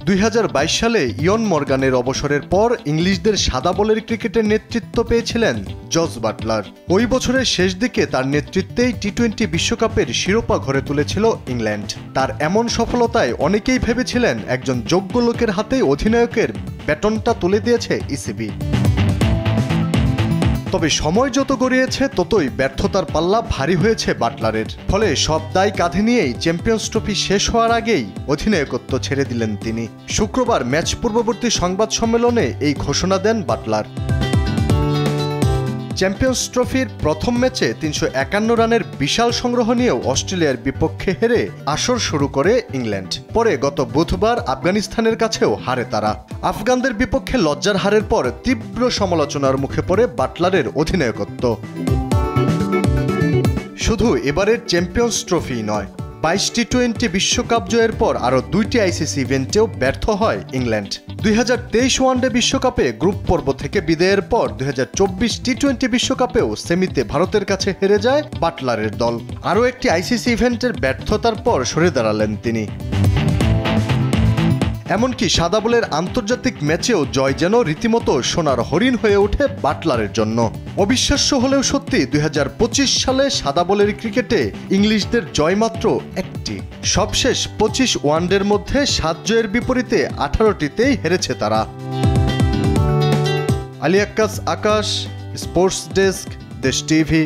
2022 সালে ইয়ন মর্গানের অবসরের পর ইংলিশদের সাদা বলের ক্রিকেটের নেতৃত্ব পেয়েছিলেন জস বাটলার। ওই বছরের শেষ দিকে তার নেতৃত্বেই টি-20 বিশ্বকাপের শিরোপা ঘরে তুলেছিল ইংল্যান্ড। তার এমন সফলতায় অনেকেই ভেবেছিলেন একজন যোগ্য লোকের হাতেই অধিনায়কের ব্যাটনটা তুলে দিয়েছে ইসিবি। তবে সময় যত গড়িয়েছে ততই ব্যর্থতার পাল্লা ভারী হয়েছে বাটলারের। ফলে সব দায় কাঁধে নিয়েই চ্যাম্পিয়ন্স ট্রফি শেষ হওয়ার আগেই অধিনায়কত্ব ছেড়ে দিলেন তিনি। শুক্রবার ম্যাচ পূর্ববর্তী সংবাদ সম্মেলনে এই ঘোষণা দেন বাটলার। চ্যাম্পিয়ন্স ট্রফির প্রথম ম্যাচে 351 রানের বিশাল সংগ্রহ নিয়েও অস্ট্রেলিয়ার বিপক্ষে হেরে আসর শুরু করে ইংল্যান্ড। পরে গত বুধবার আফগানিস্তানের কাছেও হারে তারা। আফগানদের বিপক্ষে লজ্জার হারের পর তীব্র সমালোচনার মুখে পড়ে বাটলারের অধিনায়কত্ব। শুধু এবারের চ্যাম্পিয়ন্স ট্রফি নয়, 22 টি-20 বিশ্বকাপ জয়ের পর আরও 2টি আইসিসি ইভেন্টেও ব্যর্থ হয় ইংল্যান্ড। 2023 ওয়ানডে বিশ্বকাপে গ্রুপ পর্ব থেকে বিদায়ের পর 2024 টি-20 বিশ্বকাপেও সেমিতে ভারতের কাছে হেরে যায় বাটলারের দল। আরও একটি আইসিসি ইভেন্টের ব্যর্থতার পর সরে দাঁড়ালেন তিনি। এমনকি সাদা বলের আন্তর্জাতিক ম্যাচেও জয় যেন রীতিমতো সোনার হরিণ হয়ে ওঠে বাটলারের জন্য। অবিশ্বাস্য হলেও সত্যি 2025 সালে সাদা বলের ক্রিকেটে ইংলিশদের জয় মাত্র একটি। সবশেষ 25 ওয়ানডের মধ্যে 7 জয়ের বিপরীতে 18টিতেই হেরেছে তারা। আলী আক্কাস, আকাশ, স্পোর্টস ডেস্ক, দেশ টিভি।